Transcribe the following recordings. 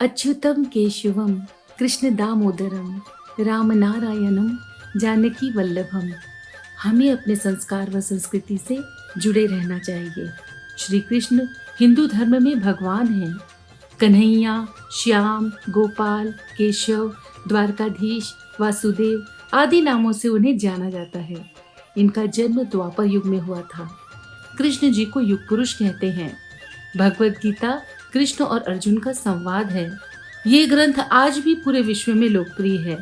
अच्युतम केशवम कृष्ण दामोदरम राम नारायणम जानकी वल्लभम। हमें अपने संस्कार व संस्कृति से जुड़े रहना चाहिए। श्री कृष्ण हिंदू धर्म में भगवान हैं। कन्हैया, श्याम, गोपाल, केशव, द्वारकाधीश, वासुदेव आदि नामों से उन्हें जाना जाता है। इनका जन्म द्वापर युग में हुआ था। कृष्ण जी को युग पुरुष कहते हैं। भगवत गीता कृष्ण और अर्जुन का संवाद है। ये ग्रंथ आज भी पूरे विश्व में लोकप्रिय है।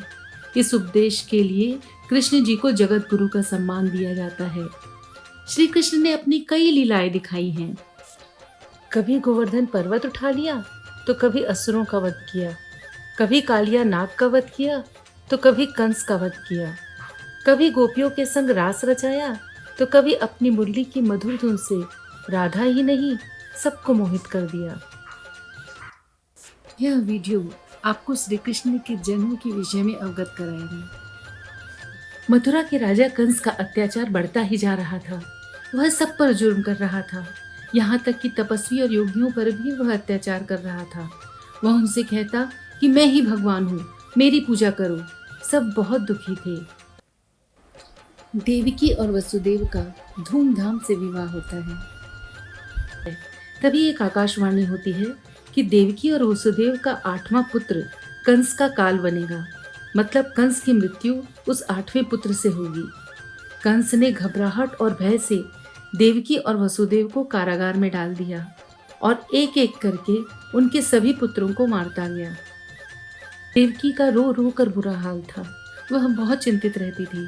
इस उपदेश के लिए कृष्ण जी को जगत गुरु का सम्मान दिया जाता है। श्री कृष्ण ने अपनी कई लीलाएं दिखाई हैं। कभी गोवर्धन पर्वत उठा लिया तो कभी असुरों का वध किया, कभी कालिया नाग का वध किया तो कभी कंस का वध किया, कभी गोपियों के संग रास रचाया तो कभी अपनी मुरली की मधुर धुन से राधा ही नहीं सबको मोहित कर दिया। यह वीडियो आपको श्री कृष्ण के जन्म के विषय में अवगत कराएगा। मथुरा के राजा कंस का अत्याचार बढ़ता ही जा रहा था। वह सब पर जुर्म कर रहा था। यहाँ तक कि तपस्वी और योगियों पर भी वह अत्याचार कर रहा था। वह उनसे कहता कि मैं ही भगवान हूँ, मेरी पूजा करो। सब बहुत दुखी थे। देवकी और वसुदेव का धूमधाम से विवाह होता है। तभी एक आकाशवाणी होती है कि देवकी और वसुदेव का 8वां पुत्र कंस का काल बनेगा। मतलब कंस की मृत्यु उस 8वें पुत्र से होगी। कंस ने घबराहट और भय से देवकी और वसुदेव को कारागार में डाल दिया और एक एक करके उनके सभी पुत्रों को मारता गया। देवकी का रो रो कर बुरा हाल था। वह बहुत चिंतित रहती थी।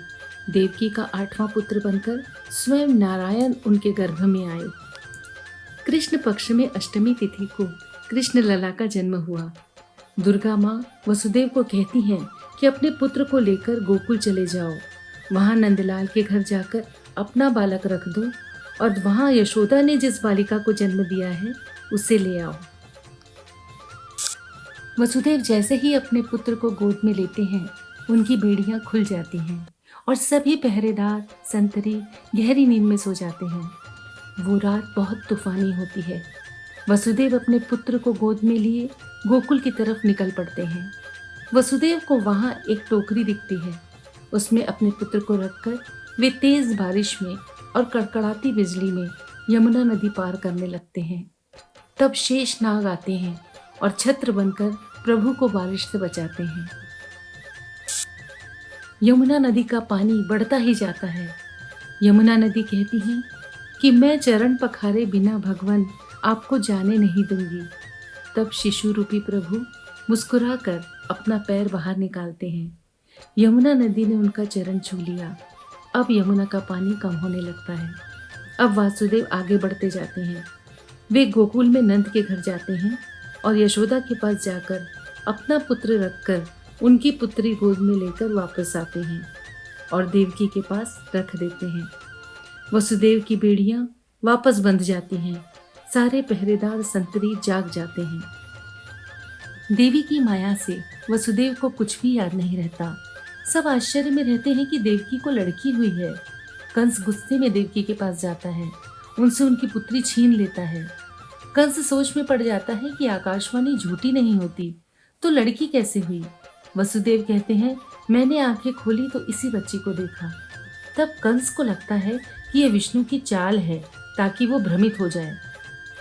देवकी का 8वां पुत्र बनकर स्वयं नारायण उनके गर्भ में आए। कृष्ण पक्ष में अष्टमी तिथि को कृष्ण लला का जन्म हुआ। दुर्गा माँ वसुदेव को कहती हैं कि अपने पुत्र को लेकर गोकुल चले जाओ। वहां नंदलाल के घर जाकर अपना बालक रख दो और वहां यशोदा ने जिस बालिका को जन्म दिया है उसे ले आओ। वसुदेव जैसे ही अपने पुत्र को गोद में लेते हैं, उनकी बेड़ियां खुल जाती हैं और सभी पहरेदार संतरी गहरी नींद में सो जाते हैं। वो रात बहुत तूफानी होती है। वसुदेव अपने पुत्र को गोद में लिए गोकुल की तरफ निकल पड़ते हैं। वसुदेव को वहां एक टोकरी दिखती है। उसमें अपने पुत्र को रखकर वे तेज बारिश में और कड़कड़ाती बिजली में यमुना नदी पार करने लगते हैं। तब शेष नाग आते हैं और छत्र बनकर प्रभु को बारिश से बचाते हैं। यमुना नदी का पानी बढ़ता ही जाता है। यमुना नदी कहती है कि मैं चरण पखारे बिना भगवान आपको जाने नहीं दूंगी। तब शिशु रूपी प्रभु मुस्कुराकर अपना पैर बाहर निकालते हैं। यमुना नदी ने उनका चरण छू लिया। अब यमुना का पानी कम होने लगता है। अब वासुदेव आगे बढ़ते जाते हैं। वे गोकुल में नंद के घर जाते हैं और यशोदा के पास जाकर अपना पुत्र रखकर उनकी पुत्री गोद में लेकर वापस आते हैं और देवकी के पास रख देते हैं। वसुदेव की बेड़ियां वापस बंध जाती हैं। सारे पहरेदार संतरी जाग जाते हैं। देवी की माया से वसुदेव को कुछ भी याद नहीं रहता। सब आश्चर्य में रहते हैं कि देवकी को लड़की हुई है। कंस गुस्से में देवकी के पास जाता है, उनसे उनकी पुत्री छीन लेता है। कंस सोच में पड़ जाता है कि आकाशवाणी झूठी नहीं होती तो लड़की कैसे हुई। वसुदेव कहते हैं, मैंने आंखें खोली तो इसी बच्ची को देखा। तब कंस को लगता है कि यह विष्णु की चाल है ताकि वो भ्रमित हो जाए।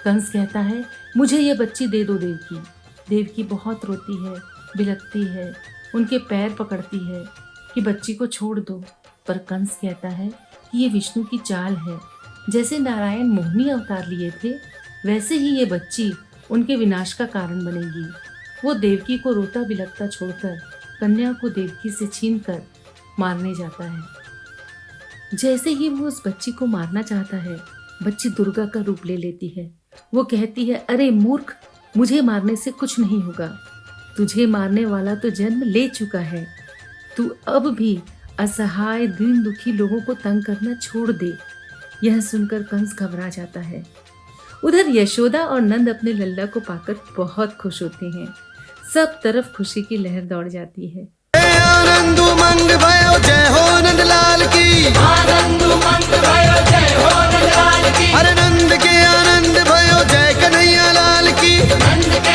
कंस कहता है, मुझे यह बच्ची दे दो देवकी। देवकी बहुत रोती है, बिलखती है, उनके पैर पकड़ती है कि बच्ची को छोड़ दो। पर कंस कहता है कि ये विष्णु की चाल है। जैसे नारायण मोहिनी अवतार लिए थे, वैसे ही ये बच्ची उनके विनाश का कारण बनेगी। वो देवकी को रोता बिलखता छोड़कर कन्या को देवकी से छीनकर मारने जाता है। जैसे ही वो उस बच्ची को मारना चाहता है, बच्ची दुर्गा का रूप ले लेती है। वो कहती है, अरे मूर्ख, मुझे मारने से कुछ नहीं होगा। तुझे मारने वाला तो जन्म ले चुका है। तू अब भी असहाय दीन दुखी लोगों को तंग करना छोड़ दे। यह सुनकर कंस घबरा जाता है। उधर यशोदा और नंद अपने लल्ला को पाकर बहुत खुश होते हैं। सब तरफ खुशी की लहर दौड़ जाती है। आनंद उमंग भयो जय हो नंदलाल की। आनंद उमंग भयो जय हो नंदलाल की। अरे नंद के आनंद भयो जय कन्हैया लाल की। नंद के